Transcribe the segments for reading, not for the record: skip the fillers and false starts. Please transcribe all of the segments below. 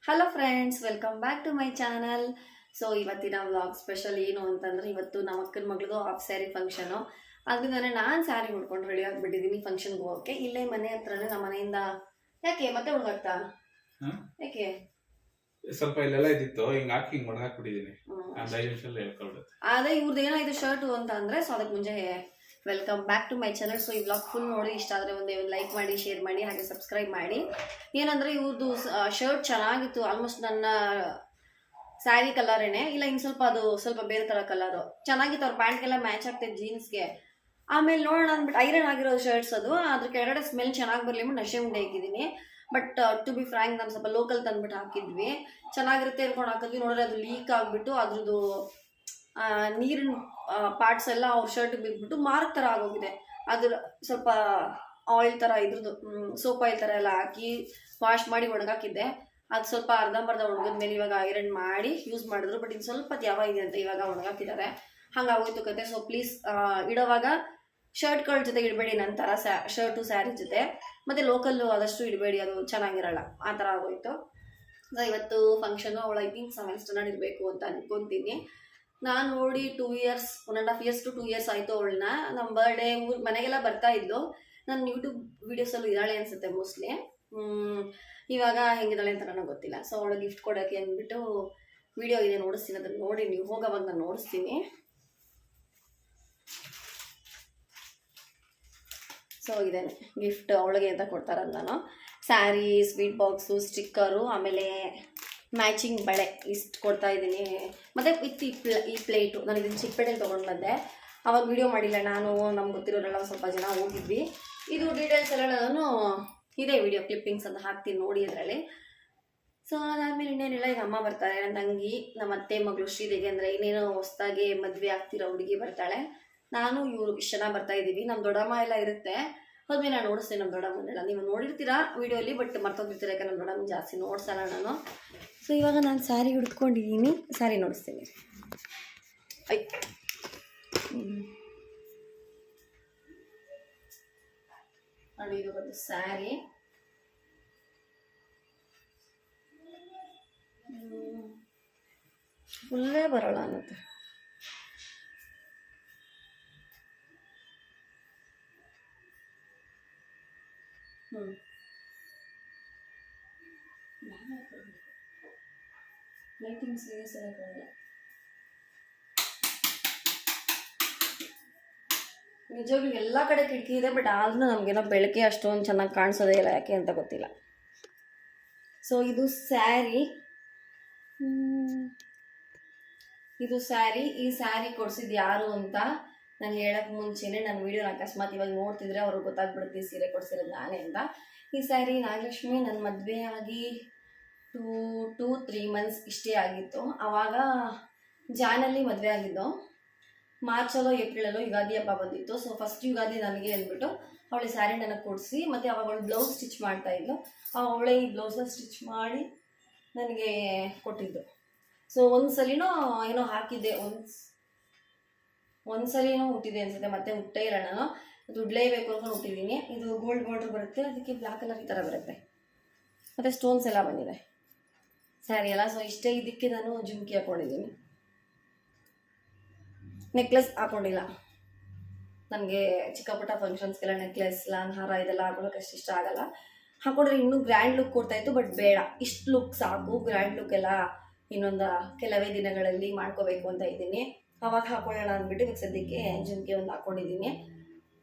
Hello friends, welcome back to my channel. So ಇವತ್ತಿನ vlog special ಏನು ಅಂತಂದ್ರೆ, ಇವತ್ತು ನಮ್ಮ ಅಕ್ಕನ ಮಗಳದು ಹಾಫ್ ಸ್ಯಾರಿ ಫಂಕ್ಷನು. ಅದರಿಂದನೇ ನಾನು ಸ್ಯಾರಿ ಉಡ್ಕೊಂಡು ರೆಡಿ ಆಗಿಬಿಟ್ಟಿದ್ದೀನಿ ಫಂಕ್ಷನ್ಗೆ ಹೋಗೋಕ್ಕೆ. ಇಲ್ಲೇ ಮನೆ ಹತ್ರನೇ ನಮ್ಮ ಮನೆಯಿಂದ. ಯಾಕೆ ಮತ್ತೆ ಹುಡುಗಾಗ್ತಾ? ಯಾಕೆ ಸ್ವಲ್ಪ ಇಲ್ಲೆಲ್ಲ ಇದ್ದಿತ್ತು, ಹಿಂಗ್ ಹಾಕಿ ಹಿಂಗ್ ಒಣಗಾಕ್ಬಿಟ್ಟಿದ್ದೀನಿ. ಅದೇ ಇವ್ರದ್ದು ಏನಾಯ್ತು ಶರ್ಟು ಅಂತ ಅಂದ್ರೆ, ಸೊ ಅದಕ್ಕೆ ಮುಂಚೆ welcome back to my channel. So ಈ ವ್ಲಾಗ್ ಫುಲ್ ನೋಡಿ ಇಷ್ಟ ಆದರೆ ಒಂದು ಲೈಕ್ ಮಾಡಿ, ಶೇರ್ ಮಾಡಿ, ಹಾಗೆ ಸಬ್ಸ್ಕ್ರೈಬ್ ಮಾಡಿ. ಏನಂದರೆ ಇವ್ರದ್ದು ಶರ್ಟ್ ಚೆನ್ನಾಗಿತ್ತು, ಆಲ್ಮೋಸ್ಟ್ ನನ್ನ ಸ್ಯಾರಿ ಕಲರೇನೆ ಇಲ್ಲ, ಇನ್ನು ಸ್ವಲ್ಪ ಅದು ಸ್ವಲ್ಪ ಬೇರೆ ಥರ ಕಲರು ಚೆನ್ನಾಗಿತ್ತು. ಅವ್ರ ಪ್ಯಾಂಟ್ಗೆಲ್ಲ ಮ್ಯಾಚ್ ಆಗ್ತೈತೆ ಜೀನ್ಸ್ಗೆ. ಆಮೇಲೆ ನೋಡೋಣ ಅಂದ್ಬಿಟ್ಟು ಐರನ್ ಆಗಿರೋ ಶರ್ಟ್ಸ್ ಅದು, ಅದ್ರ ಕೆಳಗಡೆ ಸ್ಮೆಲ್ ಚೆನ್ನಾಗಿ ಬರಲಿ ಅಂದ್ಬಿಟ್ಟು ನಶೆ ಉಂಡೆ ಹಾಕಿದ್ದೀನಿ. ಬಟ್ ಟು ಬಿ ಫ್ರ್ಯಾಂಕ್, ನಾನು ಸ್ವಲ್ಪ ಲೋಕಲ್ ತಂದ್ಬಿಟ್ಟು ಹಾಕಿದ್ವಿ, ಚೆನ್ನಾಗಿರುತ್ತೆ ಅನ್ಕೊಂಡು ಹಾಕಿದ್ವಿ. ನೋಡಿದ್ರೆ ಅದು ಲೀಕ್ ಆಗಿಬಿಟ್ಟು ಅದ್ರದ್ದು ನೀರಿನ ಪಾರ್ಟ್ಸ್ ಎಲ್ಲ ಅವ್ರ ಶರ್ಟಿಗೆ ಬಿದ್ದುಬಿಟ್ಟು ಮಾರ್ಕ್ ಥರ ಆಗೋಗಿದೆ. ಅದ್ರ ಸ್ವಲ್ಪ ಆಯಿಲ್ ಥರ ಇದ್ರದ್ದು ಸೋಪ್ ಆಯಿಲ್ ಥರ ಎಲ್ಲ ಹಾಕಿ ವಾಶ್ ಮಾಡಿ ಒಣಗಾಕಿದ್ದೆ. ಅದು ಸ್ವಲ್ಪ ಅರ್ಧಂಬರ್ಧ ಒಣಗಿದ್ಮೇಲೆ ಇವಾಗ ಐರನ್ ಮಾಡಿ ಯೂಸ್ ಮಾಡಿದ್ರು. ಬಟ್ ಇನ್ನು ಸ್ವಲ್ಪ ತ್ಯಾವ ಇದೆ ಅಂತ ಇವಾಗ ಒಣಗಾಕಿದ್ದಾರೆ, ಹಂಗಾಗೋಯ್ತು ಕತೆ. ಸೊ ಪ್ಲೀಸ್ ಇಡೋವಾಗ ಶರ್ಟ್ಗಳ ಜೊತೆ ಇಡಬೇಡಿ, ನಂತರ ಶರ್ಟು ಸ್ಯಾರಿ ಜೊತೆ, ಮತ್ತು ಲೋಕಲ್ಲು ಆದಷ್ಟು ಇಡಬೇಡಿ, ಅದು ಚೆನ್ನಾಗಿರಲ್ಲ, ಆ ಥರ ಆಗೋಯ್ತು. ಸೊ ಇವತ್ತು ಫಂಕ್ಷನು ಅವಳು ಐ ಥಿಂಕ್ 7th ಸ್ಟ್ಯಾಂಡರ್ಡ್ ಇರಬೇಕು ಅಂತ ಅನ್ಕೊತೀನಿ. ನಾನು ನೋಡಿ 2 years 1.5 years to 2 years ಆಯಿತು ಅವಳನ್ನ. ನಮ್ಮ ಬರ್ಡೇ ಮನೆಗೆಲ್ಲ ಬರ್ತಾ ಇದ್ಲು. ನನ್ನ ಯೂಟ್ಯೂಬ್ ವೀಡಿಯೋಸಲ್ಲೂ ಇದ್ದಾಳೆ ಅನಿಸುತ್ತೆ ಮೋಸ್ಟ್ಲಿ. ಇವಾಗ ಹೆಂಗಿದ್ದಾಳೆ ಅಂತ ನನಗೆ ಗೊತ್ತಿಲ್ಲ. ಸೊ ಅವಳು ಗಿಫ್ಟ್ ಕೊಡೋಕ್ಕೆ ಅಂದ್ಬಿಟ್ಟು ವಿಡಿಯೋ ಇದೆ, ನೋಡಿಸ್ತೀನಿ. ಅದನ್ನು ನೋಡಿ ನೀವು ಹೋಗೋವಾಗ ನಾನು ನೋಡಿಸ್ತೀನಿ. ಸೊ ಇದೆ ಗಿಫ್ಟ್ ಅವಳಿಗೆ ಅಂತ ಕೊಡ್ತಾರಂತ. ನಾನು ಸ್ಯಾರಿ, ಸ್ವೀಟ್ ಬಾಕ್ಸು, ಸ್ಟಿಕ್ಕರು, ಆಮೇಲೆ ಮ್ಯಾಚಿಂಗ್ ಬಳೆ ಇಷ್ಟು ಕೊಡ್ತಾ ಇದ್ದೀನಿ. ಮತ್ತು ವಿತ್ ಈ ಪ್ಲೇಟು ನಾನು ಇದನ್ನು ಚಿಕ್ಕಪೇಟೆಯಲ್ಲಿ ತೊಗೊಂಡು ಬಂದೆ. ಅವಾಗ ವೀಡಿಯೋ ಮಾಡಿಲ್ಲ ನಾನು, ನಮ್ಗೆ ಗೊತ್ತಿರೋರೆಲ್ಲ ಸ್ವಲ್ಪ ಜನ ಹೋಗಿದ್ವಿ. ಇದು ಡೀಟೇಲ್ಸ್ ಎಲ್ಲ ನಾನು ಇದೇ ವಿಡಿಯೋ ಕ್ಲಿಪ್ಪಿಂಗ್ಸ್ ಅಂತ ಹಾಕ್ತೀನಿ, ನೋಡಿ ಅದರಲ್ಲಿ. ಸೊ ಅದಾದಮೇಲೆ ಇನ್ನೇನಿಲ್ಲ, ಈಗ ಅಮ್ಮ ಬರ್ತಾರೆ, ನನ್ನ ತಂಗಿ, ನಮ್ಮ ಅತ್ತೆ ಮಗಳು ಶ್ರೀದೇವಿ ಅಂದರೆ ಇನ್ನೇನೋ ಹೊಸ್ದಾಗಿ ಮದುವೆ ಆಗ್ತಿರೋ ಹುಡುಗಿ ಬರ್ತಾಳೆ. ನಾನು ಇವರು ಇಷ್ಟು ಜನ ಬರ್ತಾ ಇದ್ದೀವಿ. ನಮ್ಮ ದೊಡ್ಡಮ್ಮ ಎಲ್ಲ ಇರುತ್ತೆ, ಹೋದ್ಮೇಲೆ ನಾನು ನೋಡಿಸ್ತೇನೆ ನಮ್ಮ ದೊಡ್ಡಮ್ಮನ್ನೆಲ್ಲ. ನೀವು ನೋಡಿರ್ತೀರಾ ವೀಡಿಯೋಲಿ, ಬಟ್ ಮರ್ತೋಗಿರ್ತೀರ, ಯಾಕಂದ್ರೆ ನಮ್ಮ ದೊಡ್ಡಮ್ಮ ಜಾಸ್ತಿ ನೋಡ್ಸಲ್ಲ ನಾನು. ಸೊ ಇವಾಗ ನಾನು ಸ್ಯಾರಿ ಹುಡ್ಕೊಂಡಿದ್ದೀನಿ, ಸ್ಯಾರಿ ನೋಡಿಸ್ತೀನಿ. ನೋಡಿ, ಇದು ಒಂದು ಸ್ಯಾರಿ. ಫುಲ್ಲೇ ಬರೋಲ್ಲ ಅನ್ನತ್ತೆ. ಲೈಟಿಂಗ್ ಸೀರಿಯಸ್ ಎಲ್ಲ ಕಾಣಲ್ಲ. ನಿಜವಾಗ್ಲೂ ಎಲ್ಲ ಕಡೆ ಕಿಟಕಿ ಇದೆ, ಬಟ್ ಆದ್ರೂ ನಮಗೇನೋ ಬೆಳಕೆ ಅಷ್ಟೊಂದು ಚೆನ್ನಾಗಿ ಕಾಣಿಸೋದೇ ಇಲ್ಲ, ಯಾಕೆ ಅಂತ ಗೊತ್ತಿಲ್ಲ. ಸೊ ಇದು ಸ್ಯಾರಿ, ಇದು ಸ್ಯಾರಿ. ಈ ಸ್ಯಾರಿ ಕೊಡ್ಸಿದ್ದು ಯಾರು ಅಂತ ನಾನು ಹೇಳೋಕ್ಕೆ ಮುಂಚೆನೇ ನನ್ನ ವೀಡಿಯೋನ ಅಕಸ್ಮಾತ್ ಇವಾಗ ನೋಡ್ತಿದ್ರೆ ಅವ್ರಿಗೆ ಗೊತ್ತಾಗ್ಬಿಡುತ್ತೆ ಸೀರೆ ಕೊಡ್ಸಿರೋದು ನಾನೇ ಅಂತ. ಈ ಸ್ಯಾರಿ ನಾಗಲಕ್ಷ್ಮಿ ನನ್ನ ಮದುವೆ ಆಗಿ 2-3 months ಇಷ್ಟೇ ಆಗಿತ್ತು. ಆವಾಗ ಜಾನಲ್ಲಿ ಮದುವೆ ಆಗಿದ್ದು, ಮಾರ್ಚಲ್ಲೋ ಏಪ್ರಿಲಲ್ಲೋ ಯುಗಾದಿ ಹಬ್ಬ ಬಂದಿತ್ತು. ಸೊ ಫಸ್ಟ್ ಯುಗಾದಿ ನನಗೆ ಅಂದ್ಬಿಟ್ಟು ಅವಳು ಸ್ಯಾರಿ ನನಗೆ ಕೊಡಿಸಿ, ಮತ್ತು ಅವಾಗ ಅವಳು ಬ್ಲೌಸ್ ಸ್ಟಿಚ್ ಮಾಡ್ತಾಯಿದ್ಲು. ಅವಳೇ ಈ ಬ್ಲೌಸ್ನ ಸ್ಟಿಚ್ ಮಾಡಿ ನನಗೆ ಕೊಟ್ಟಿದ್ದು. ಸೊ ಒಂದು ಸಲಿನೋ ಏನೋ ಹಾಕಿದ್ದೆ, ಒಂದು ಸಲಿನೋ ಹುಟ್ಟಿದೆ ಅನಿಸುತ್ತೆ, ಮತ್ತೆ ಹುಟ್ಟೇ ಇಲ್ಲ ನಾನು. ಅದು ಉಡ್ಲೇಬೇಕು ಅಂತ ಹುಟ್ಟಿದ್ದೀನಿ. ಇದು ಗೋಲ್ಡ್ ಬಾರ್ಡ್ರ್ ಬರುತ್ತೆ, ಅದಕ್ಕೆ ಬ್ಲ್ಯಾಕ್ ಕಲರ್ ಈ ಥರ ಬರುತ್ತೆ, ಮತ್ತು ಸ್ಟೋನ್ಸ್ ಎಲ್ಲ ಬಂದಿದೆ ಸ್ಯಾರಿ ಎಲ್ಲ. ಸೊ ಇಷ್ಟೇ. ಇದಕ್ಕೆ ನಾನು ಜುಮ್ಕಿ ಹಾಕ್ಕೊಂಡಿದ್ದೀನಿ, ನೆಕ್ಲೆಸ್ ಹಾಕ್ಕೊಂಡಿಲ್ಲ. ನನಗೆ ಚಿಕ್ಕ ಪುಟ್ಟ ಫಂಕ್ಷನ್ಸ್ಗೆಲ್ಲ ನೆಕ್ಲೆಸ್, ಲಾನ್ ಹಾರ ಇದೆಲ್ಲ ಹಾಕೊಳ್ಳೋಕೆ ಅಷ್ಟು ಇಷ್ಟ ಆಗಲ್ಲ. ಹಾಕೊಂಡ್ರೆ ಇನ್ನೂ ಗ್ರ್ಯಾಂಡ್ ಲುಕ್ ಕೊಡ್ತಾಯಿತ್ತು, ಬಟ್ ಬೇಡ, ಇಷ್ಟು ಲುಕ್ ಸಾಕು. ಗ್ರ್ಯಾಂಡ್ ಲುಕ್ ಎಲ್ಲ ಇನ್ನೊಂದು ಕೆಲವೇ ದಿನಗಳಲ್ಲಿ ಮಾಡ್ಕೋಬೇಕು ಅಂತ ಇದ್ದೀನಿ. ಅವಾಗ ಹಾಕೊಳ್ಳೋಣ ಅಂದ್ಬಿಟ್ಟು ಇವಾಗ ಸದ್ಯಕ್ಕೆ ಜುಮ್ಕಿ ಒಂದು ಹಾಕ್ಕೊಂಡಿದ್ದೀನಿ.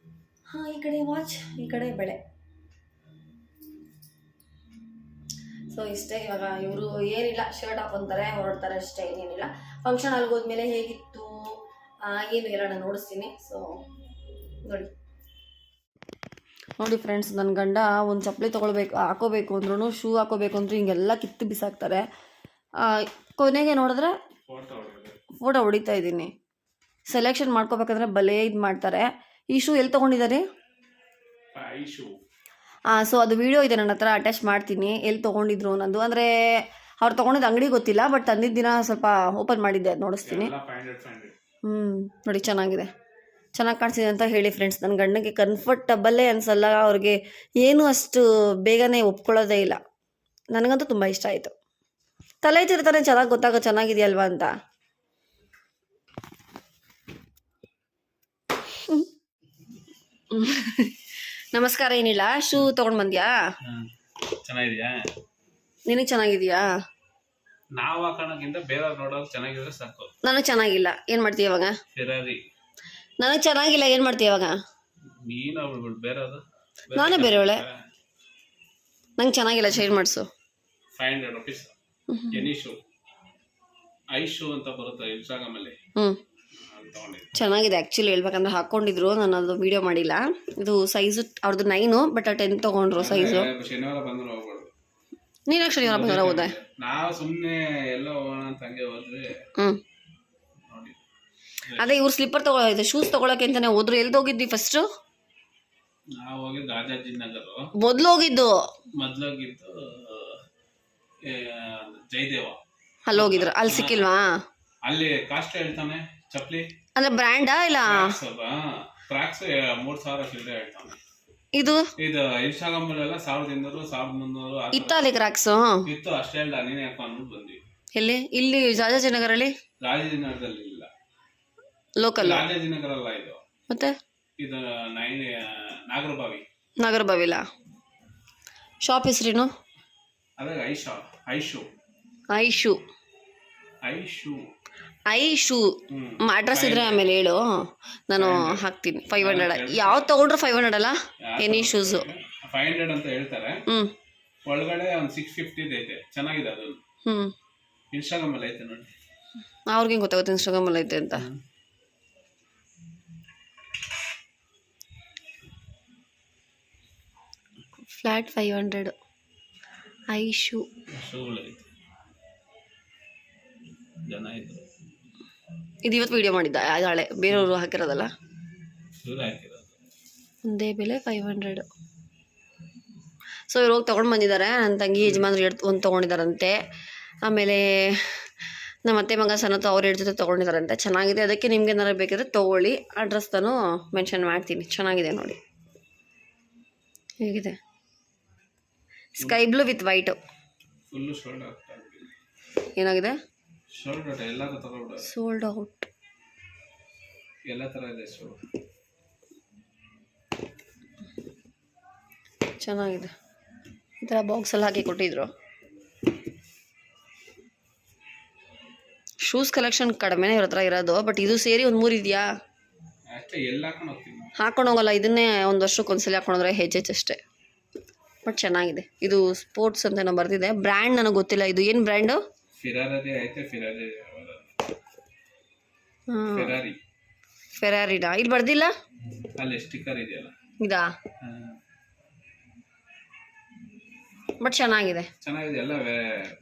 ಈ ಕಡೆ ವಾಚ್, ಈ ಕಡೆ ಬೆಳೆ. ಸೊ ಇಷ್ಟೇ. ಇವಾಗ ಇವರು ಏನಿಲ್ಲ, ಶರ್ಟ್ ಹಾಕೊತಾರೆ, ಹೊರಡ್ತಾರೆ ಅಷ್ಟೇ, ಏನೇನಿಲ್ಲ. ಫಂಕ್ಷನ್ ಅಲ್ಗೋದ್ಮೇಲೆ ಹೇಗಿತ್ತು ಏನು ಎಲ್ಲ ನಾನು ನೋಡಿಸ್ತೀನಿ. ಸೊ ನೋಡಿ ಫ್ರೆಂಡ್ಸ್, ನನ್ನ ಗಂಡ ಒಂದು ಚಪ್ಪಲಿ ಹಾಕೋಬೇಕು ಅಂದ್ರೂ, ಶೂ ಹಾಕೋಬೇಕು ಅಂದ್ರೂ ಹಿಂಗೆಲ್ಲ ಕಿತ್ತು ಬಿಸಾಕ್ತಾರೆ. ಕೊನೆಗೆ ನೋಡಿದ್ರೆ ಫೋಟೋ ಹೊಡಿತಾ ಇದ್ದೀನಿ. ಸೆಲೆಕ್ಷನ್ ಮಾಡ್ಕೋಬೇಕಂದ್ರೆ ಭಲೇ ಇದು ಮಾಡ್ತಾರೆ. ಈ ಶೂ ಎಲ್ಲಿ ತೊಗೊಂಡಿದ್ದಾರೆ? ಸೊ ಅದು ವಿಡಿಯೋ ಇದೆ ನನ್ನ ಹತ್ರ, ಅಟ್ಯಾಚ್ ಮಾಡ್ತೀನಿ, ಎಲ್ಲಿ ತೊಗೊಂಡಿದ್ರು ಅನ್ನೋದು. ಅಂದರೆ ಅವ್ರು ತೊಗೊಂಡಿದ್ದು ಅಂಗಡಿ ಗೊತ್ತಿಲ್ಲ, ಬಟ್ ತಂದಿದ್ದ ದಿನ ಸ್ವಲ್ಪ ಓಪನ್ ಮಾಡಿದ್ದೆ, ಅದು ನೋಡಿಸ್ತೀನಿ. ನೋಡಿ, ಚೆನ್ನಾಗಿದೆ, ಚೆನ್ನಾಗಿ ಕಾಣಿಸಿದೆ ಅಂತ ಹೇಳಿ ಫ್ರೆಂಡ್ಸ್. ನನ್ನ ಗಂಡನಿಗೆ ಕಂಫರ್ಟಬಲ್ಲೇ ಅನಿಸಲ್ಲ, ಅವ್ರಿಗೆ ಏನು ಅಷ್ಟು ಬೇಗನೆ ಒಪ್ಕೊಳ್ಳೋದೇ ಇಲ್ಲ. ನನಗಂತೂ ತುಂಬ ಇಷ್ಟ ಆಯಿತು. ತಲೆ ತಿರ್ತಾನೆ ಚೆನ್ನಾಗಿ ಗೊತ್ತಾಗೋ ಚೆನ್ನಾಗಿದೆಯಲ್ವಾ ಅಂತ. ನಮಸ್ಕಾರ. ಏನಿಲ್ಲ, ಶೂ ತೊಗೊಂಡು ಬಂದ್ಯಾ? ಚೆನ್ನಾಗಿದ್ಯಾ? ನಿನಗೆ ಚೆನ್ನಾಗಿದೆಯಾ? ನಾವು ಹಾಕೋಣಕ್ಕಿಂತ ಬೇರೆಯವ್ರು ನೋಡೋದು ಚೆನ್ನಾಗಿದ್ರೆ ಸಾಕು. ನನಗೆ ಚೆನ್ನಾಗಿಲ್ಲ, ಏನು ಮಾಡ್ತೀಯ ಇವಾಗ? ಫೆರಾರಿ. ನನಗೆ ಚೆನ್ನಾಗಿಲ್ಲ, ಏನು ಮಾಡ್ತೀಯ ಇವಾಗ? ನೀನು ಅವ್ಳು ಬೇರೆಯವರು. ನಾನೇ ಬೇರೆಯವಳೆ. ನಂಗೆ ಚೆನ್ನಾಗಿಲ್ಲ, ಚೇಂಜ್ ಮಾಡಿಸು. 500 rupees any shoe, I shoe ಅಂತ ಬರುತ್ತೆ ಇನ್ಸ್ಟಾಗ್ರಾಮಲ್ಲಿ. ಚೆನ್ನಾಗಿದೆ ಆ್ಯಕ್ಚುಲಿ ಹೇಳ್ಬೇಕಂದ್ರೆ. ಹಾಕ್ಕೊಂಡಿದ್ರು, ನಾನು ಅದು ವೀಡಿಯೋ ಮಾಡಿಲ್ಲ. ಇದು ಸೈಜು ಅವ್ರದ್ದು 9, ಬಟ್ 10 ತೊಗೊಂಡ್ರು ಸೈಜು. ಶನಿವಾರ ಬಂದ್ರೆ ಹೋಗ್ಬೋದು. ನೀನು ಯಾಕೆ ಶನಿವಾರ ಬಂಗಾರ ಹೋದೆ? ನಾವು ಸುಮ್ಮನೆ ಎಲ್ಲ ಹೋಗೋಣ ಅಂತ ಹಂಗೆ ಹೋದ್ವಿ. ನೋಡಿ ಅದೇ ಇವ್ರು ಸ್ಲಿಪ್ಪರ್ ತಗೊಳ್ಳೋದು, ಶೂಸ್ ತೊಗೊಳಕ್ಕೆ ಅಂತಾನೆ ಹೋದ್ರು. ಎಲ್ಲಿ ಹೋಗಿದ್ವಿ ಫಸ್ಟು? ನಾವು ಹೋಗಿದ್ದು ರಾಜಾಜಿನಗರ. ಮೊದ್ಲು ಹೋಗಿದ್ದು ಜಯದೇವ. ಅಲ್ಲಿ ಹೋಗಿದ್ರು, ಅಲ್ಲಿ ಸಿಕ್ಕಿಲ್ವಾ? ಅಲ್ಲಿ ಕಾಸ್ಟ್ ಹೇಳ್ತಾನೆ ಚಪ್ಲಿ. ಅಂದ್ರೆ ಬ್ರ್ಯಾಂಡಾ ಇಲ್ಲ? ಟ್ರ್ಯಾಕ್ಸ್ 3000 ಚಿಲ್ಲರೆ ಹೇಳ್ತಾನೆ. ಇದು ಇನ್ಸ್ಟಾಗ್ರಾಮ್ ಅಲ್ಲೆಲ್ಲ 1200 1300 ಇತ್ತ ಅಲ್ಲಿ ಕ್ರಾಕ್ಸು ಇತ್ತು. ಅಷ್ಟೇ ಹೇಳ್ದ, ನೀನೇ ಹಾಕೊಂಡು ಬಂದ್ವಿ. ಎಲ್ಲಿ? ಇಲ್ಲಿ ರಾಜಾಜಿನಗರಲ್ಲಿ? ರಾಜಾಜಿನಗರದಲ್ಲಿ ಇಲ್ಲ, ಲೋಕಲ್. ರಾಜಾಜಿನಗರ ಅಲ್ಲ ಇದು. ಮತ್ತೆ ಇದು ನಾಗರಬಾವಿ. ನಾಗರಬಾವಿಲ ಶಾಪ್ ಹೆಸರೇನು? ಅದೇ ಐಶು. ಅಡ್ರೆಸ್ ಇದ್ರೆ ಆಮೇಲೆ ಹೇಳು, ನಾನು ಹಾಕ್ತೀನಿ. 500 ಯಾವ್ದು ತಗೊಂಡ್ರು 500 ಅಲ್ಲ? ಎನಿ ಶೂಸು 500 ಅಂತ ಹೇಳ್ತಾರೆ. ಒಳಗಡೆ ಒಂದು 650 ಐತೆ, ಚೆನ್ನಾಗಿದೆ ಅದು. ಇನ್ಸ್ಟಾಗ್ರಾಮ್ ಅಲ್ಲಿ ಐತೆ ನೋಡಿ. ಅವ್ರಿಗೆ ಗೊತ್ತಾಗುತ್ತೆ ಇನ್ಸ್ಟಾಗ್ರಾಮ್ ಅಲ್ಲಿ ಐತೆ ಅಂತ. ಫ್ಲಾಟ್ 500 ಐಶು ಜನ ಇದ್ರು. ಇದು ಇವತ್ತು ವಿಡಿಯೋ ಮಾಡಿದ್ದ, ನಾಳೆ ಬೇರೆಯವರು ಹಾಕಿರೋದಲ್ಲ. ಒಂದೇ ಬೆಲೆ 500. ಸೊ ಇವ್ರು ಹೋಗಿ ತೊಗೊಂಡು ಬಂದಿದ್ದಾರೆ. ನನ್ನ ತಂಗಿ ಯಜಮಾನ್ರು ಒಂದು ತೊಗೊಂಡಿದ್ದಾರಂತೆ. ಆಮೇಲೆ ನಮ್ಮ ಅತ್ತೆ ಮಗ ಸನತ್ತು ಅವ್ರು 2 ಜೊತೆ ತೊಗೊಂಡಿದ್ದಾರಂತೆ. ಚೆನ್ನಾಗಿದೆ. ಅದಕ್ಕೆ ನಿಮ್ಗೆ ಏನಾರು ಬೇಕಿದ್ರೆ ತೊಗೊಳ್ಳಿ. ಅಡ್ರೆಸ್ ನಾನು ಮೆನ್ಷನ್ ಮಾಡ್ತೀನಿ. ಚೆನ್ನಾಗಿದೆ ನೋಡಿ, ಹೇಗಿದೆ. Sky blue with white. ಏನಾಗಿದೆ? Sold out. ಎಲ್ಲ ಥರ ಇದೆ. ಚೆನ್ನಾಗಿದೆ. ಈ ಥರ ಬಾಕ್ಸಲ್ಲಿ ಹಾಕಿ ಕೊಟ್ಟಿದ್ರು. ಶೂಸ್ ಕಲೆಕ್ಷನ್ ಕಡಿಮೆನೇ ಇವ್ರ ಹತ್ರ ಇರೋದು. ಬಟ್ ಇದು ಸೇರಿ ಒಂದು 3 ಇದೆಯಾ? ಹಾಕೊಂಡು ಹೋಗಲ್ಲ. ಇದನ್ನೇ ಒಂದು ವರ್ಷಕ್ಕೆ ಒಂದ್ಸಲ ಹಾಕೊಂಡ್ರೆ ಹೆಚ್ಚೆಚ್ಚಷ್ಟೇ. ಬಟ್ ಚೆನ್ನಾಗಿದೆ. ಇದು ಸ್ಪೋರ್ಟ್ಸ್ ಅಂತ ಏನೋ ಬರ್ತಿದೆ. ಬ್ರ್ಯಾಂಡ್ ನನಗೆ ಗೊತ್ತಿಲ್ಲ. ಇದು ಏನು ಬ್ರ್ಯಾಂಡು? ಫೆರಾರಿನಾ? ಇಲ್ಲಿ ಬರ್ದಿಲ್ಲ. ಇದಾ? ಬಟ್ ಚೆನ್ನಾಗಿದೆ.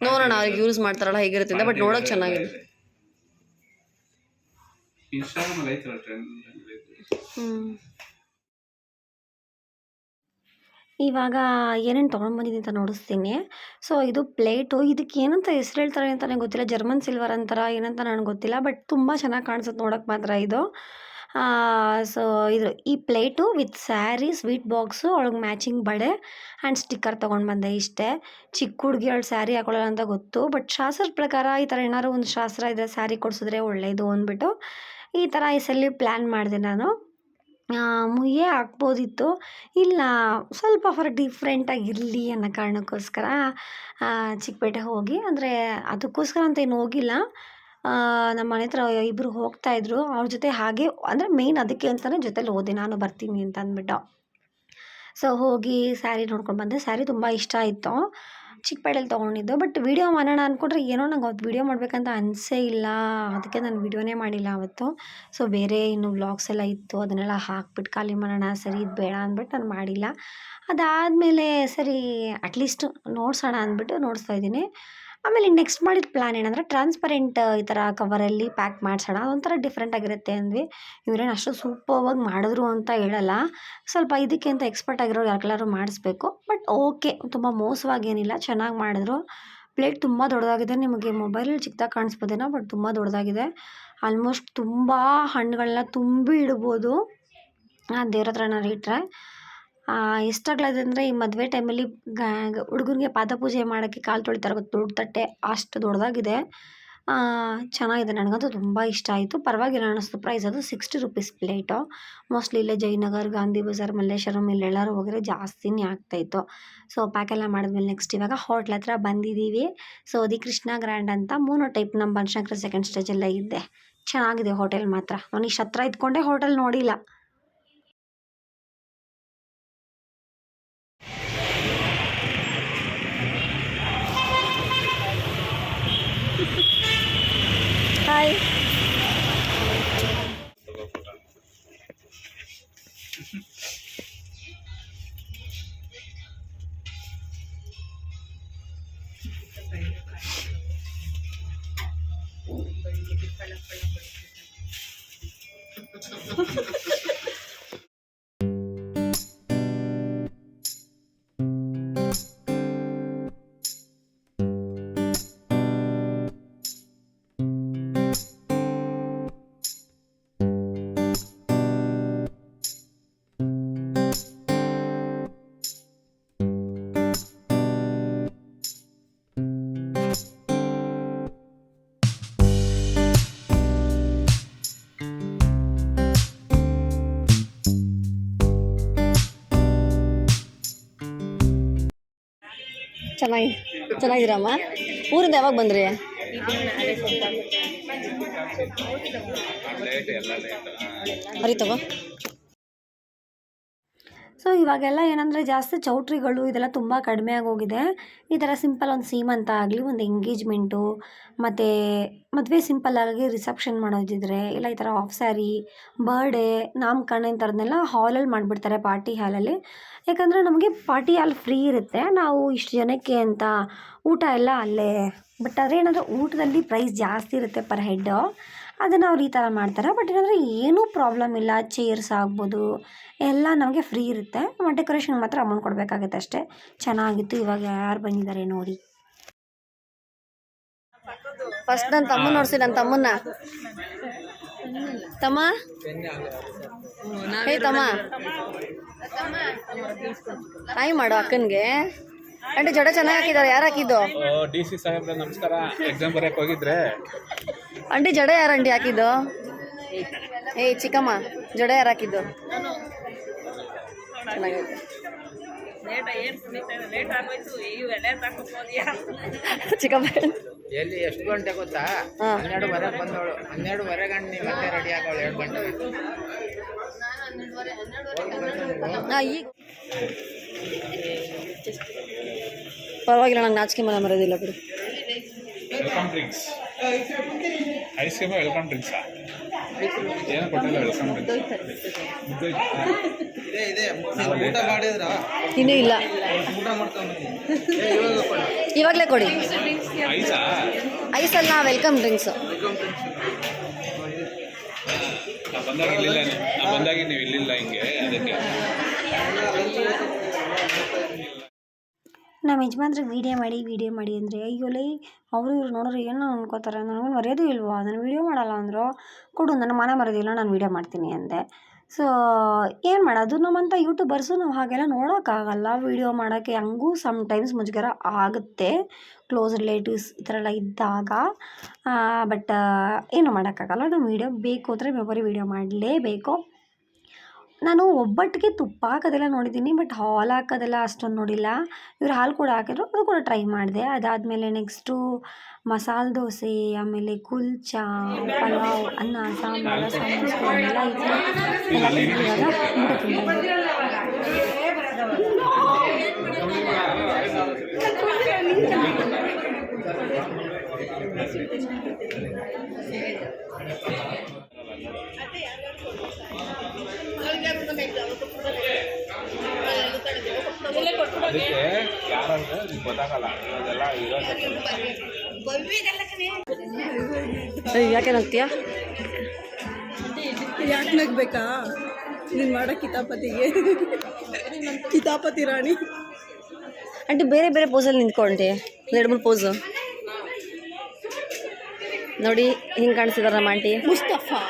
ನೋಡೋಣ, ಅವ್ರಿಗೆ ಯೂಸ್ ಮಾಡ್ತಾರಲ್ಲ ಹೇಗಿರುತ್ತೆ. ಬಟ್ ನೋಡೋಕೆ ಚೆನ್ನಾಗಿದೆ. ಇವಾಗ ಏನೇನು ತೊಗೊಂಡ್ಬಂದಿದ್ದೀನಿ ಅಂತ ನೋಡಿಸ್ತೀನಿ. ಸೊ ಇದು ಪ್ಲೇಟು. ಇದಕ್ಕೆ ಏನಂತ ಹೆಸ್ರು ಹೇಳ್ತಾರೆ ಅಂತ ನನಗೆ ಗೊತ್ತಿಲ್ಲ. ಜರ್ಮನ್ ಸಿಲ್ವರ್ ಅಂತಾರ ಏನಂತ ನನಗೆ ಗೊತ್ತಿಲ್ಲ. ಬಟ್ ತುಂಬ ಚೆನ್ನಾಗಿ ಕಾಣಿಸುತ್ತೆ ನೋಡೋಕೆ ಮಾತ್ರ ಇದು. ಸೊ ಇದು ಈ plate with sari, sweet box, ಒಳಗೆ ಮ್ಯಾಚಿಂಗ್ ಬಳೆ ಆ್ಯಂಡ್ ಸ್ಟಿಕ್ಕರ್ ತೊಗೊಂಡು ಬಂದೆ. ಇಷ್ಟೇ. ಚಿಕ್ಕ ಹುಡುಗಿಯಳು ಸ್ಯಾರಿ ಹಾಕೊಳ್ಳಲ್ಲ ಅಂತ ಗೊತ್ತು. ಬಟ್ ಶಾಸ್ತ್ರದ ಪ್ರಕಾರ ಈ ಥರ ಏನಾದ್ರು ಒಂದು ಶಾಸ್ತ್ರ ಇದ್ದರೆ ಸ್ಯಾರಿ ಕೊಡಿಸಿದ್ರೆ ಒಳ್ಳೆಯದು ಅಂದ್ಬಿಟ್ಟು ಈ ಥರ ಈ ಸಲ ಪ್ಲ್ಯಾನ್ ಮಾಡಿದೆ ನಾನು. ಮುಯ್ಯೇ ಹಾಕ್ಬೋದಿತ್ತು. ಇಲ್ಲ, ಸ್ವಲ್ಪ ಡಿಫ್ರೆಂಟಾಗಿರಲಿ ಅನ್ನೋ ಕಾರಣಕ್ಕೋಸ್ಕರ ಚಿಕ್ಕಪೇಟೆಗೆ ಹೋಗಿ, ಅಂದರೆ ಅದಕ್ಕೋಸ್ಕರ ಅಂತ ಏನು ಹೋಗಿಲ್ಲ. ನಮ್ಮ ಮನೆ ಹತ್ರ ಇಬ್ಬರು ಹೋಗ್ತಾಯಿದ್ರು. ಅವ್ರ ಜೊತೆ ಹಾಗೆ, ಅಂದರೆ ಮೇಯ್ನ್ ಅದಕ್ಕೆ ಅಂತಲೇ ಜೊತೆಲಿ ಹೋದೆ, ನಾನು ಬರ್ತೀನಿ ಅಂತ ಅಂದ್ಬಿಟ್ಟು. ಸೊ ಹೋಗಿ ಸ್ಯಾರಿ ನೋಡ್ಕೊಂಡು ಬಂದೆ. ಸ್ಯಾರಿ ತುಂಬ ಇಷ್ಟ ಆಯಿತು. ಚಿಕ್ಕಪೇಟೆಲಿ ತೊಗೊಂಡಿದ್ದು. ಬಟ್ ವೀಡಿಯೋ ಮಾಡೋಣ ಅಂದ್ಕೊಂಡ್ರೆ ಏನೋ ನಂಗೆ ಅವತ್ತು ವೀಡಿಯೋ ಮಾಡಬೇಕಂತ ಅನಿಸೇ ಇಲ್ಲ. ಅದಕ್ಕೆ ನಾನು ವೀಡಿಯೋನೇ ಮಾಡಿಲ್ಲ ಅವತ್ತು. ಸೊ ಬೇರೆ ಇನ್ನು ವ್ಲಾಗ್ಸ್ ಎಲ್ಲ ಇತ್ತು, ಅದನ್ನೆಲ್ಲ ಹಾಕ್ಬಿಟ್ಟು ಖಾಲಿ ಮಾಡೋಣ, ಸರಿ ಇದು ಬೇಡ ಅಂದ್ಬಿಟ್ಟು ನಾನು ಮಾಡಿಲ್ಲ. ಅದಾದಮೇಲೆ ಸರಿ ಅಟ್ಲೀಸ್ಟ್ ನೋಡ್ಸೋಣ ಅಂದ್ಬಿಟ್ಟು ನೋಡಿಸ್ತಾ ಇದ್ದೀನಿ. ಆಮೇಲೆ ನೆಕ್ಸ್ಟ್ ಮಾಡಿದ ಪ್ಲ್ಯಾನ್ ಏನಂದರೆ ಟ್ರಾನ್ಸ್ಪರೆಂಟ್ ಈ ಥರ ಕವರಲ್ಲಿ ಪ್ಯಾಕ್ ಮಾಡಿಸೋಣ, ಒಂಥರ ಡಿಫ್ರೆಂಟಾಗಿರುತ್ತೆ ಅಂದ್ವಿ. ಇವರೇನು ಅಷ್ಟು ಸೂಪರ್ವಾಗಿ ಮಾಡಿದ್ರು ಅಂತ ಹೇಳಲ್ಲ. ಸ್ವಲ್ಪ ಇದಕ್ಕೆ ಅಂತ ಎಕ್ಸ್ಪರ್ಟ್ ಆಗಿರೋರು ಯಾಕೆಲ್ಲಾರು ಮಾಡಿಸ್ಬೇಕು. ಬಟ್ ಓಕೆ, ತುಂಬ ಮೋಸವಾಗೇನಿಲ್ಲ, ಚೆನ್ನಾಗಿ ಮಾಡಿದ್ರು. ಪ್ಲೇಟ್ ತುಂಬ ದೊಡ್ಡದಾಗಿದೆ. ನಿಮಗೆ ಮೊಬೈಲಲ್ಲಿ ಚಿಕ್ಕದಾಗಿ ಕಾಣಿಸ್ಬೋದೇನೋ, ಬಟ್ ತುಂಬ ದೊಡ್ಡದಾಗಿದೆ. ಆಲ್ಮೋಸ್ಟ್ ತುಂಬ ಹಣ್ಣುಗಳನ್ನ ತುಂಬಿ ಇಡ್ಬೋದು ದೇವ್ರ ಹತ್ರ ಏನಾರು ಇಟ್ಟರೆ. ಎಷ್ಟಾಗ್ಲದೆ ಅಂದರೆ ಈ ಮದುವೆ ಟೈಮಲ್ಲಿ ಹುಡುಗನಿಗೆ ಪಾದಪೂಜೆ ಮಾಡೋಕ್ಕೆ ಕಾಲು ತೊಳಿತಾರೆ ಗೊತ್ತು, ದೊಡ್ಡ ತಟ್ಟೆ ಅಷ್ಟು ದೊಡ್ಡದಾಗಿದೆ. ಚೆನ್ನಾಗಿದೆ, ನನಗಂತೂ ತುಂಬ ಇಷ್ಟ ಆಯಿತು. ಪರವಾಗಿಲ್ಲ ಅನ್ನಿಸ್ತು. ಪ್ರೈಸ್ ಅದು 60 ರುಪೀಸ್ ಪ್ಲೇಟು. ಮೋಸ್ಟ್ಲಿ ಇಲ್ಲೇ ಜಯನಗರ್, ಗಾಂಧಿ ಬಜಾರ್, ಮಲ್ಲೇಶ್ವರಂ ಇಲ್ಲೆಲ್ಲರೂ ಹೋದರೆ ಜಾಸ್ತಿನೇ ಆಗ್ತಾಯಿತ್ತು. ಸೊ ಪ್ಯಾಕೆಲ್ಲ ಮಾಡಿದ್ಮೇಲೆ ನೆಕ್ಸ್ಟ್ ಇವಾಗ ಹೋಟ್ಲ್ ಹತ್ರ ಬಂದಿದ್ದೀವಿ. ಸೊ ದಿ ಕೃಷ್ಣ ಗ್ರ್ಯಾಂಡ್ ಅಂತ 3 ಟೈಪ್ ನಮ್ಮ ಬನಶಂಕರಿ ಸೆಕೆಂಡ್ ಸ್ಟೇಜಲ್ಲೇ ಇದ್ದೆ. ಚೆನ್ನಾಗಿದೆ ಹೋಟೆಲ್ ಮಾತ್ರ. ನಾನು ಇಷ್ಟು ಹತ್ರ ಇದ್ಕೊಂಡೆ ಹೋಟೆಲ್ ನೋಡಿಲ್ಲ. ಹಾಯ್. ಚೆನ್ನಾಗಿದ್ದೀರಮ್ಮ. ಊರಿಂದ ಯಾವಾಗ ಬಂದ್ರಿ? ಬರೀ ತಗೋ. ಸೊ ಇವಾಗೆಲ್ಲ ಏನಂದರೆ ಜಾಸ್ತಿ ಚೌಟ್ರಿಗಳು ಇದೆಲ್ಲ ತುಂಬ ಕಡಿಮೆ ಆಗೋಗಿದೆ. ಈ ಥರ ಸಿಂಪಲ್ ಒಂದು ಸೀಮಂತ ಆಗಲಿ, ಒಂದು ಎಂಗೇಜ್ಮೆಂಟು, ಮತ್ತು ಮದುವೆ ಸಿಂಪಲ್ಲಾಗಿ ರಿಸೆಪ್ಷನ್ ಮಾಡೋದಿದ್ರೆ, ಇಲ್ಲ ಈ ಥರ ಆಫ್ ಸ್ಯಾರಿ, ಬರ್ಡೇ, ನಾಮಕರಣ ಇಂಥವ್ರನ್ನೆಲ್ಲ ಹಾಲಲ್ಲಿ ಮಾಡಿಬಿಡ್ತಾರೆ, ಪಾರ್ಟಿ ಹಾಲಲ್ಲಿ. ಯಾಕಂದರೆ ನಮಗೆ ಪಾರ್ಟಿ ಹಾಲ್ ಫ್ರೀ ಇರುತ್ತೆ. ನಾವು ಇಷ್ಟು ಜನಕ್ಕೆ ಅಂತ ಊಟ ಎಲ್ಲ ಅಲ್ಲೇ. ಬಟ್ ಆದರೆ ಏನಂದರೆ ಊಟದಲ್ಲಿ ಪ್ರೈಸ್ ಜಾಸ್ತಿ ಇರುತ್ತೆ ಪರ್ ಹೆಡ್ಡು. ಅದನ್ನು ಅವ್ರು ಈ ಥರ ಮಾಡ್ತಾರೆ. ಬಟ್ ಏನಂದರೆ ಏನೂ ಪ್ರಾಬ್ಲಮ್ ಇಲ್ಲ. ಚೇರ್ಸ್ ಆಗ್ಬೋದು ಎಲ್ಲ ನಮಗೆ ಫ್ರೀ ಇರುತ್ತೆ. ಡೆಕೋರೇಷನ್ ಮಾತ್ರ ಅಮೌಂಟ್ ಕೊಡಬೇಕಾಗತ್ತೆ ಅಷ್ಟೇ. ಚೆನ್ನಾಗಿತ್ತು. ಇವಾಗ ಯಾರು ಬಂದಿದ್ದಾರೆ ನೋಡಿ. ಫಸ್ಟ್ ನನ್ನ ತಮ್ಮ ನೋಡಿಸಿ, ನನ್ನ ತಮ್ಮನ್ನ. ತಮ್ಮ, ಹೇ ತಮ್ಮ, ಹಾಯ್ ಮಾಡು ಅಕ್ಕನಿಗೆ. ಆಂಟಿ ಜಡೆ ಚೆನ್ನಾಗಿ ಹಾಕಿದ್ದಾರೆ. ಯಾರು ಹಾಕಿದ್ದು? DC ಸಾಹೇಬ್ರೆ ನಮಸ್ಕಾರ. ಎಕ್ಸಾಮ್ ಬರೆಯಕ್ಕೆ ಹೋಗಿದ್ರೆ ಆಂಟಿ ಜಡೆ ಯಾರು ಆಂಟಿ ಹಾಕಿದ್ದು? ಏಯ್ ಚಿಕ್ಕಮ್ಮ, ಜಡೆ ಯಾರು ಹಾಕಿದ್ದು? ಚೆನ್ನಾಗೈತೆ. ಚಿಕ್ಕಮ್ಮ ಎಲ್ಲಿ ಎಷ್ಟು ಗಂಟೆ ಗೊತ್ತಾ? 12:30 ಬಂದವಳು. 12:30 ಗಂಟೆ ನೀವು ಮತ್ತೆ ರೆಡಿ ಆಗೋಳು. 2 ಗಂಟೆ ಈಗ ಪರವಾಗಿಲ್ಲ, ನಂಗೆ ನಾಚಿಕೆ ಮನೆ ಮರೋದಿಲ್ಲ ಬಿಡು. Welcome drinks, ice cream, welcome ಡ್ರಿಂಕ್ಸಾ? ಏನು ಕೊಟ್ಟಿಲ್ಲ ವೆಲ್ಕಮ್ ಡ್ರಿಂಕ್ಸ್. ಊಟ ಮಾಡಿದ್ರ? ಇನ್ನೂ ಇಲ್ಲ, ಊಟ ಮಾಡ್ಕೊಂಡು ಇವಾಗಲೇ ಕೊಡಿ. ಐಸಾ? ಐಸಲ್ಲ, ವೆಲ್ಕಮ್ ಡ್ರಿಂಕ್ಸು. ನಾ ಬಂದಾಗ ನೀವು ಇಲ್ಲಿಲ್ಲ, ಹಿಂಗೆ ಅದಕ್ಕೆ. ನಮ್ಮ ಯಜಮಾನ್ರಿಗೆ ವೀಡಿಯೋ ಮಾಡಿ ಅಂದರೆ ಅಯ್ಯೋಲೇ ಅವರು ಇವ್ರು ನೋಡೋರು ಏನೋ ಅನ್ಕೋತಾರೆ, ನನಗೆ ಮರ್ಯಾದೆ ಇಲ್ವಾ, ನಾನು ವೀಡಿಯೋ ಮಾಡಲ್ಲ ಅಂದರು. ಕೊಡು, ನನ್ನ ಮನೆ ಮರ್ಯಾದಿಲ್ಲ, ನಾನು ವೀಡಿಯೋ ಮಾಡ್ತೀನಿ ಅಂದೆ. ಸೊ ಏನು ಮಾಡೋದು, ನಮ್ಮಂಥ ಯೂಟ್ಯೂಬರ್ಸು ನಾವು ಹಾಗೆಲ್ಲ ನೋಡೋಕ್ಕಾಗಲ್ಲ. ವೀಡಿಯೋ ಮಾಡೋಕ್ಕೆ ಹಂಗೂ ಸಮ್ಟೈಮ್ಸ್ ಮುಜುಗರ ಆಗುತ್ತೆ, ಕ್ಲೋಸ್ ರಿಲೇಟಿವ್ಸ್ ಈ ಥರ ಎಲ್ಲ ಇದ್ದಾಗ. ಬಟ್ ಏನು ಮಾಡೋಕ್ಕಾಗಲ್ಲ. ನಾವು ವೀಡಿಯೋ ಬೇಕು ಅಂದರೆ ಬರೀ ವೀಡಿಯೋ ಮಾಡಲೇಬೇಕು. ನಾನು ಒಬ್ಬಟ್ಟಿಗೆ ತುಪ್ಪ ಹಾಕೋದೆಲ್ಲ ನೋಡಿದ್ದೀನಿ, ಬಟ್ ಹಾಲು ಹಾಕೋದೆಲ್ಲ ಅಷ್ಟೊಂದು ನೋಡಿಲ್ಲ. ಇವರು ಹಾಲು ಕೂಡ ಹಾಕಿದ್ರು, ಅದು ಕೂಡ ಟ್ರೈ ಮಾಡಿದೆ. ಅದಾದಮೇಲೆ ನೆಕ್ಸ್ಟು ಮಸಾಲೆ ದೋಸೆ, ಆಮೇಲೆ ಕುಲ್ಚಾ, ಪಲಾವ್, ಅನ್ನ, ಸಾಂಬಾರು, ಸಮೋಸ ಎಲ್ಲ ಇತ್ತು. ಇವಾಗ ಊಟ ತಿಂತಾಯಿದ್ದೆ. ಅದಕ್ಕೆ ಯಾರಂದ್ರೆ ಗೊತ್ತಾಗಲ್ಲ, ಅದೆಲ್ಲ ಯಾಕೆ ನಗ್ತೀಯಾ? ಯಾಕೆ ನಗ್ಬೇಕಾ? ನೀನು ಮಾಡೋ ಕಿತಾಪತಿ ರಾಣಿ. ಆಂಟಿ ಬೇರೆ ಬೇರೆ ಪೋಸಲ್ಲಿ ನಿಂತ್ಕೊಂಡೆ, 2-3 ಪೋಸು ನೋಡಿ. ಹಿಂಗೆ ಕಾಣಿಸಿದಾರ ನಮ್ಮ ಆಂಟಿ. ಮುಸ್ತಫಾ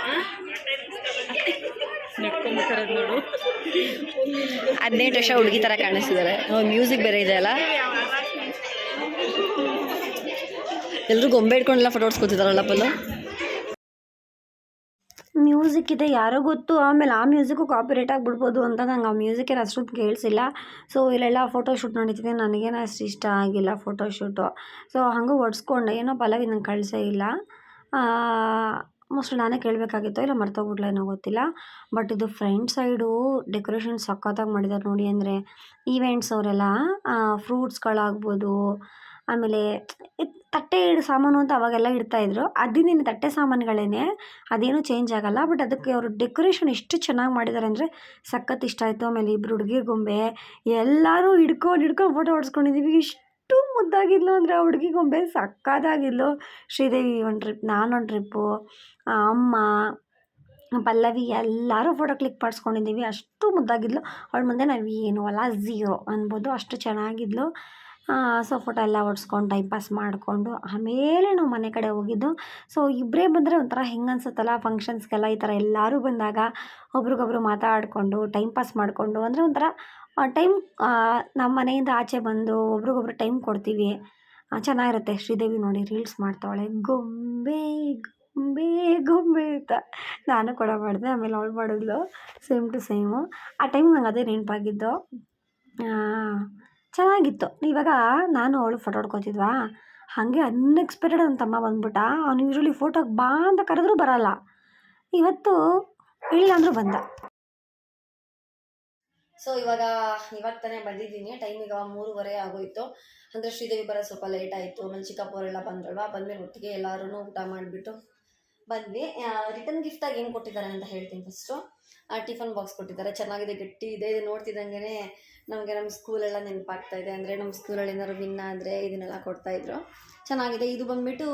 ನೋಡು 18 ವರ್ಷ ಹುಡುಗಿ ಥರ ಕಾಣಿಸ್ತಿದ್ದಾರೆ. ಮ್ಯೂಸಿಕ್ ಬೇರೆ ಇದೆ ಅಲ್ಲ, ಎಲ್ಲರೂ ಗೊಂಬೆ ಇಟ್ಕೊಂಡೆಲ್ಲ ಫೋಟೋ ಹೊಡ್ಸ್ಕೊತಿದಾರಲ್ಲ ಪಲ್ಲು. ಮ್ಯೂಸಿಕ್ ಇದೆ ಯಾರೋ ಗೊತ್ತು, ಆಮೇಲೆ ಆ ಮ್ಯೂಸಿಕ್ಕು ಕಾಪಿರೇಟ್ ಆಗಿಬಿಡ್ಬೋದು ಅಂತ ನಂಗೆ ಆ ಮ್ಯೂಸಿಕ್ ಏನು ಅಷ್ಟೊಂದು ಕೇಳಿಸಿಲ್ಲ. ಸೊ ಇಲ್ಲೆಲ್ಲ ಫೋಟೋಶೂಟ್ ನಡೀತಿದೆ, ನನಗೇನು ಅಷ್ಟು ಇಷ್ಟ ಆಗಿಲ್ಲ ಫೋಟೋಶೂಟು. ಸೊ ಹಂಗೆ ಹೊಡ್ಸ್ಕೊಂಡೆ, ಏನೋ ಪಲ್ಲವಿ ನಂಗೆ ಕಳಿಸೇ ಇಲ್ಲ. ಮೋಸ್ಟ್ಲಿ ನಾನೇ ಕೇಳಬೇಕಾಗಿತ್ತು, ಇಲ್ಲ ಮರ್ತೋಗ್ಬಿಟ್ಲ ಏನೋ ಗೊತ್ತಿಲ್ಲ. ಬಟ್ ಇದು ಫ್ರಂಟ್ ಸೈಡು ಡೆಕೋರೇಷನ್ ಸಖತ್ತಾಗಿ ಮಾಡಿದ್ದಾರೆ ನೋಡಿ. ಅಂದರೆ ಈವೆಂಟ್ಸ್ ಅವರೆಲ್ಲ ಫ್ರೂಟ್ಸ್ಗಳಾಗ್ಬೋದು, ಆಮೇಲೆ ತಟ್ಟೆ ಸಾಮಾನು ಅಂತ ಅವಾಗೆಲ್ಲ ಇಡ್ತಾಯಿದ್ರು, ಅದಿನ್ನೇನು ತಟ್ಟೆ ಸಾಮಾನುಗಳೇನೆ, ಅದೇನೂ ಚೇಂಜ್ ಆಗೋಲ್ಲ. ಬಟ್ ಅದಕ್ಕೆ ಅವರು ಡೆಕೋರೇಷನ್ ಎಷ್ಟು ಚೆನ್ನಾಗಿ ಮಾಡಿದ್ದಾರೆ ಅಂದರೆ ಸಖತ್ ಇಷ್ಟ ಆಯಿತು. ಆಮೇಲೆ ಇಬ್ಬರು ಹುಡುಗಿರ್ ಗೊಂಬೆ ಎಲ್ಲರೂ ಹಿಡ್ಕೊಂಡು ಫೋಟೋ ಹೊಡ್ಸ್ಕೊಂಡಿದ್ದೀವಿ. ಎಷ್ಟು ಮುದ್ದಾಗಿದ್ಲು ಅಂದರೆ ಆ ಹುಡುಗಿ ಗೊಂಬೆ ಸಕ್ಕತ್ತಾಗಿದ್ಲು. ಶ್ರೀದೇವಿ ಒಂದು ಟ್ರಿಪ್, ನಾನೊಂದು ಟ್ರಿಪ್ಪು, ಅಮ್ಮ, ಪಲ್ಲವಿ ಎಲ್ಲರೂ ಫೋಟೋ ಕ್ಲಿಕ್ ಮಾಡಿಸ್ಕೊಂಡಿದ್ದೀವಿ. ಅಷ್ಟು ಮುದ್ದಾಗಿದ್ಲು. ಅವಳ ಮುಂದೆ ನಾವು ಏನು ಅಲ್ಲ, ಝೀರೋ ಅನ್ಬೋದು, ಅಷ್ಟು ಚೆನ್ನಾಗಿದ್ಲು. ಸೊ ಫೋಟೋ ಎಲ್ಲ ಹೊಡ್ಸ್ಕೊಂಡು ಟೈಮ್ ಪಾಸ್ ಮಾಡಿಕೊಂಡು ಆಮೇಲೆ ನಾವು ಮನೆ ಕಡೆ ಹೋಗಿದ್ದು. ಸೊ ಇಬ್ಬರೇ ಬಂದರೆ ಒಂಥರ ಹೆಂಗೆ ಅನ್ಸುತ್ತಲ್ಲ ಫಂಕ್ಷನ್ಸ್ಗೆಲ್ಲ, ಈ ಥರ ಎಲ್ಲರೂ ಬಂದಾಗ ಒಬ್ರಿಗೊಬ್ರು ಮಾತಾಡಿಕೊಂಡು ಟೈಮ್ ಪಾಸ್ ಮಾಡಿಕೊಂಡು, ಅಂದರೆ ಒಂಥರ ಟೈಮ್ ನಮ್ಮ ಮನೆಯಿಂದ ಆಚೆ ಬಂದು ಒಬ್ರಿಗೊಬ್ರು ಟೈಮ್ ಕೊಡ್ತೀವಿ, ಚೆನ್ನಾಗಿರುತ್ತೆ. ಶ್ರೀದೇವಿ ನೋಡಿ ರೀಲ್ಸ್ ಮಾಡ್ತಾವಳೆ, ಗೊಂಬೆ ಗೊಂಬೆ ಗೊಂಬೆ ಅಂತ. ನಾನು ಕೂಡ ಮಾಡಿದೆ, ಆಮೇಲೆ ಅವಳು ಮಾಡಿದ್ಲು, ಸೇಮ್ ಟು ಸೇಮು. ಆ ಟೈಮ್ ನಂಗೆ ಅದೇ ನೆನಪಾಗಿದ್ದು, ಚೆನ್ನಾಗಿತ್ತು. ಇವಾಗ ನಾನು ಅವಳು ಫೋಟೋ ಹೊಡ್ಕೊತಿದ್ವಾ, ಹಾಗೆ ಅನ್ಎಕ್ಸ್ಪೆಕ್ಟೆಡ್ ನನ್ನ ತಮ್ಮ ಬಂದ್ಬಿಟ್ಟ. ಅವ್ನು ಯೂಶ್ವಲಿ ಫೋಟೋಗೆ ಬಾ ಅಂತ ಕರೆದ್ರೂ ಬರೋಲ್ಲ, ಇವತ್ತು ಇಲ್ಲ ಅಂದರೂ ಬಂದ. ಸೊ ಇವಾಗ ತಾನೇ ಬಂದಿದ್ದೀನಿ. ಟೈಮ್ ಈಗ 3:30 ಆಗೋಯಿತು. ಅಂದರೆ ಶ್ರೀದೇವಿ ಬರೋದು ಸ್ವಲ್ಪ ಲೇಟ್ ಆಯಿತು. ಆಮೇಲೆ ಚಿಕ್ಕಪ್ಪವರೆಲ್ಲ ಬಂದ್ರಲ್ವ, ಬಂದಮೇಲೆ ಒಟ್ಟಿಗೆ ಎಲ್ಲರೂ ಊಟ ಮಾಡಿಬಿಟ್ಟು ಬಂದ್ವಿ. ರಿಟರ್ನ್ ಗಿಫ್ಟಾಗಿ ಏನು ಕೊಟ್ಟಿದ್ದಾರೆ ಅಂತ ಹೇಳ್ತೀನಿ. ಫಸ್ಟು ಟಿಫನ್ ಬಾಕ್ಸ್ ಕೊಟ್ಟಿದ್ದಾರೆ, ಚೆನ್ನಾಗಿದೆ, ಗಟ್ಟಿ ಇದೆ. ಇದು ನೋಡ್ತಿದ್ದಂಗೆ ನಮಗೆ ನಮ್ಮ ಸ್ಕೂಲೆಲ್ಲ ನೆನಪಾಗ್ತಾ ಇದೆ. ಅಂದರೆ ನಮ್ಮ ಸ್ಕೂಲಲ್ಲಿ ಏನಾದ್ರು ವಿನ್ ಆದರೆ ಇದನ್ನೆಲ್ಲ ಕೊಡ್ತಾಯಿದ್ರು, ಚೆನ್ನಾಗಿದೆ. ಇದು ಬಂದುಬಿಟ್ಟು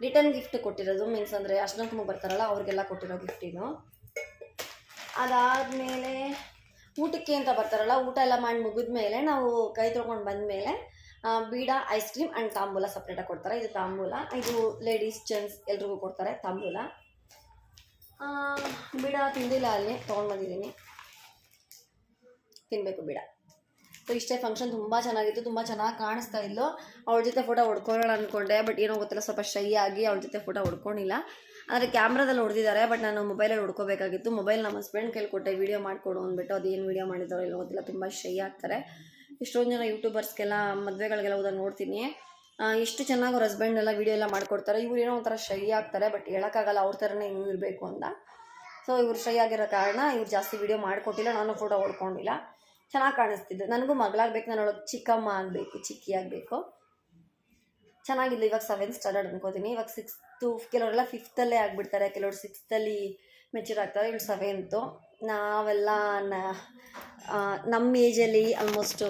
ರಿಟರ್ನ್ ಗಿಫ್ಟ್ ಕೊಟ್ಟಿರೋದು, ಮೀನ್ಸ್ ಅಂದರೆ ಅಷ್ಟೊಂದು ತುಂಬ ಬರ್ತಾರಲ್ಲ ಅವ್ರಿಗೆಲ್ಲ ಕೊಟ್ಟಿರೋ ಗಿಫ್ಟ್ ಇದು. ಅದಾದಮೇಲೆ ಊಟಕ್ಕೆ ಅಂತ ಬರ್ತಾರಲ್ಲ, ಊಟ ಎಲ್ಲ ಮಾಡಿ ಮುಗಿದ್ಮೇಲೆ ನಾವು ಕೈ ತೊಳ್ಕೊಂಡು ಬಂದಮೇಲೆ ಬೀಡ, ಐಸ್ ಕ್ರೀಮ್ ಆ್ಯಂಡ್ ತಾಂಬೂಲ ಸಪ್ರೇಟಾಗಿ ಕೊಡ್ತಾರೆ. ಇದು ತಾಂಬೂಲ, ಇದು ಲೇಡೀಸ್ ಜೆಂಟ್ಸ್ ಎಲ್ರಿಗೂ ಕೊಡ್ತಾರೆ ತಾಂಬೂಲ. ಬೀಡ ತಿಂದಿಲ್ಲ, ಅಲ್ಲಿ ತೊಗೊಂಡು ಬಂದಿದ್ದೀನಿ, ತಿನ್ನಬೇಕು ಬೀಡ. ಸೊ ಇಷ್ಟೇ ಫಂಕ್ಷನ್. ತುಂಬ ಚೆನ್ನಾಗಿತ್ತು, ತುಂಬ ಚೆನ್ನಾಗಿ ಕಾಣಿಸ್ತಾ ಇದ್ಲು. ಅವಳ ಜೊತೆ ಫೋಟೋ ಹೊಡ್ಕೊಳ್ಳೋಣ ಅಂದ್ಕೊಂಡೆ, ಬಟ್ ಏನೋ ಗೊತ್ತಿಲ್ಲ, ಸ್ವಲ್ಪ ಶೈ ಆಗಿ ಅವಳ ಜೊತೆ ಫೋಟೋ ಹೊಡ್ಕೊಂಡಿಲ್ಲ. ಅಂದರೆ ಕ್ಯಾಮ್ರಾದಲ್ಲಿ ಹೊಡೆದಿದ್ದಾರೆ, ಬಟ್ ನಾನು ಮೊಬೈಲಲ್ಲಿ ಹೊಡ್ಕೋಬೇಕಾಗಿತ್ತು. ಮೊಬೈಲ್ ನಮ್ಮ ಹಸ್ಬೆಂಡ್ ಕೇಳ್ಕೊಟ್ಟೆ ವೀಡಿಯೋ ಮಾಡಿಕೊಡು ಅಂದ್ಬಿಟ್ಟು, ಅದೇನು ವೀಡಿಯೋ ಮಾಡಿದ್ದಾರೋ ಇಲ್ಲ ಗೊತ್ತಿಲ್ಲ, ತುಂಬ ಶೈ ಆಗ್ತಾರೆ. ಇಷ್ಟೊಂದು ಜನ ಯೂಟ್ಯೂಬರ್ಸ್ಗೆಲ್ಲ ಮದುವೆಗಳಿಗೆಲ್ಲ ಹೋದಾಗ ನೋಡ್ತೀನಿ, ಎಷ್ಟು ಚೆನ್ನಾಗಿ ಅವ್ರ ಹಸ್ಬೆಂಡ್ ಎಲ್ಲ ವೀಡಿಯೋ ಎಲ್ಲ ಮಾಡಿಕೊಡ್ತಾರೆ. ಇವ್ರು ಏನೋ ಒಂಥರ ಶೈ ಆಗ್ತಾರೆ, ಬಟ್ ಹೇಳೋಕ್ಕಾಗಲ್ಲ ಅವ್ರ ಥರನೇ ಹಿಂಗೆ ಇರಬೇಕು ಅಂತ. ಸೊ ಇವ್ರು ಶೈ ಆಗಿರೋ ಕಾರಣ ಇವ್ರು ಜಾಸ್ತಿ ವೀಡಿಯೋ ಮಾಡಿಕೊಟ್ಟಿಲ್ಲ, ನಾನು ಫೋಟೋ ಹೊಡ್ಕೊಂಡಿಲ್ಲ. ಚೆನ್ನಾಗಿ ಕಾಣಿಸ್ತಿದ್ದೆ. ನನಗೂ ಮಗಳಾಗಬೇಕು, ನಾನು ಅವಳಿಗೆ ಚಿಕ್ಕಮ್ಮ ಆಗಬೇಕು, ಚಿಕ್ಕಿ ಆಗಬೇಕು. ಚೆನ್ನಾಗಿಲ್ಲ. ಇವಾಗ 7th ಸ್ಟ್ಯಾಂಡರ್ಡ್ ಅನ್ಕೋತೀನಿ. ಇವಾಗ 6th, ಕೆಲವರೆಲ್ಲ 5th ಆಗಿಬಿಡ್ತಾರೆ, ಕೆಲವರು 6th ಮೆಚ್ಯೂರ್ ಆಗ್ತಾರೆ. ಇವಳು 7th. ನಾವೆಲ್ಲ ನಮ್ಮ ಏಜಲ್ಲಿ ಆಲ್ಮೋಸ್ಟ್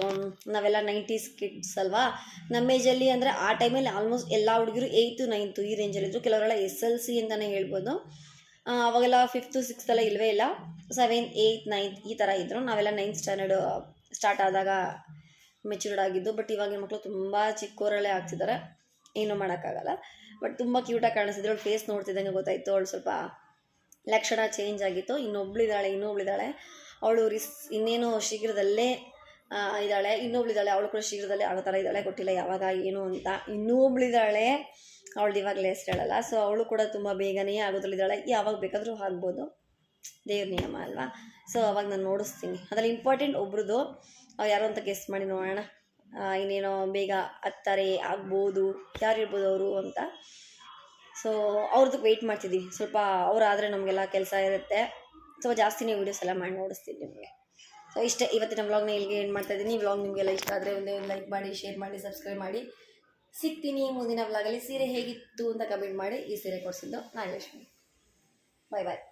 ನಾವೆಲ್ಲ 90s ಕಿಡ್ಸ್ ಅಲ್ವಾ. ನಮ್ಮ ಏಜಲ್ಲಿ ಅಂದರೆ ಆ ಟೈಮಲ್ಲಿ ಆಲ್ಮೋಸ್ಟ್ ಎಲ್ಲ ಹುಡುಗರು 8th, 9th ಈ ರೇಂಜಲ್ಲಿದ್ದರು. ಕೆಲವರೆಲ್ಲ SLC ಅಂತಲೇ ಹೇಳ್ಬೋದು. ಅವಾಗೆಲ್ಲ 5th, 6th ಇಲ್ಲವೇ ಇಲ್ಲ, 7th, 8th, 9th ಈ ಥರ ಇದ್ದರು. ನಾವೆಲ್ಲ 9th ಸ್ಟ್ಯಾಂಡರ್ಡ್ ಸ್ಟಾರ್ಟ್ ಆದಾಗ ಮೆಚ್ಯೂರ್ಡ್ ಆಗಿದ್ದು. ಬಟ್ ಇವಾಗಿನ ಮಕ್ಕಳು ತುಂಬ ಚಿಕ್ಕವರಲ್ಲೇ ಆಗ್ತಿದ್ದಾರೆ, ಏನೂ ಮಾಡೋಕ್ಕಾಗಲ್ಲ. ಬಟ್ ತುಂಬ ಕ್ಯೂಟಾಗಿ ಕಾಣಿಸ್ತಿದ್ರು. ಅವಳು ಫೇಸ್ ನೋಡ್ತಿದ್ದಂಗೆ ಗೊತ್ತಾಯಿತು, ಅವಳು ಸ್ವಲ್ಪ ಲಕ್ಷಣ ಚೇಂಜ್ ಆಗಿತ್ತು. ಇನ್ನೊಬ್ಳಿದ್ದಾಳೆ ಅವಳು ಇನ್ನೇನು ಶೀಘ್ರದಲ್ಲೇ ಇದ್ದಾಳೆ. ಇನ್ನೊಬ್ಳಿದ್ದಾಳೆ, ಅವಳು ಕೂಡ ಶೀಘ್ರದಲ್ಲೇ ಆಗೋ ಥರ ಇದ್ದಾಳೆ, ಗೊತ್ತಿಲ್ಲ ಯಾವಾಗ ಏನು ಅಂತ. ಇನ್ನೊಬ್ಳಿದ್ದಾಳೆ, ಅವಳು ಇವಾಗಲೇ ಹೆಸರು ಹೇಳಲ್ಲ. ಸೊ ಅವಳು ಕೂಡ ತುಂಬ ಬೇಗನೆ ಆಗೋದ್ರಲ್ಲಿದ್ದಾಳೆ, ಯಾವಾಗ ಬೇಕಾದರೂ ಆಗ್ಬೋದು, ದೇವ್ರ ನಿಯಮ ಅಲ್ವಾ. ಸೊ ಅವಾಗ ನಾನು ನೋಡಿಸ್ತೀನಿ. ಅದರಲ್ಲಿ ಇಂಪಾರ್ಟೆಂಟ್ ಒಬ್ರದ್ದು, ಯಾರು ಅಂತ ಗೆಸ್ ಮಾಡಿ ನೋಡೋಣ. ಇನ್ನೇನೋ ಬೇಗ ಹತ್ತಾರೆ ಆಗ್ಬೋದು, ಯಾರಿರ್ಬೋದು ಅವರು ಅಂತ. ಸೊ ಅವ್ರದ್ದು ವೆಯ್ಟ್ ಮಾಡ್ತಿದ್ದೀವಿ ಸ್ವಲ್ಪ. ಅವರಾದರೆ ನಮಗೆಲ್ಲ ಕೆಲಸ ಇರುತ್ತೆ, ಸೊ ಜಾಸ್ತಿನೇ ವೀಡಿಯೋಸ್ ಎಲ್ಲ ಮಾಡಿ ನೋಡಿಸ್ತೀನಿ ನಿಮಗೆ. ಸೊ ಇಷ್ಟೇ ಇವತ್ತಿನ ವ್ಲಾಗ್ನ ಇಲ್ಲಿಗೆ ಏನು ಮಾಡ್ತಾಯಿದ್ದೀನಿ. ವ್ಲಾಗ್ ನಿಮಗೆಲ್ಲ ಇಷ್ಟ ಆದರೆ ಒಂದು ಲೈಕ್ ಮಾಡಿ, ಶೇರ್ ಮಾಡಿ, ಸಬ್ಸ್ಕ್ರೈಬ್ ಮಾಡಿ. ಸಿಗ್ತೀನಿ ಮುಂದಿನ ವ್ಲಾಗಲ್ಲಿ. ಸೀರೆ ಹೇಗಿತ್ತು ಅಂತ ಕಮೆಂಟ್ ಮಾಡಿ. ಈ ಸೀರೆ ಕೊಡಿಸಿದ್ದು ನಾಗಲಕ್ಷ್ಮಿ. ಬಾಯ್ ಬಾಯ್.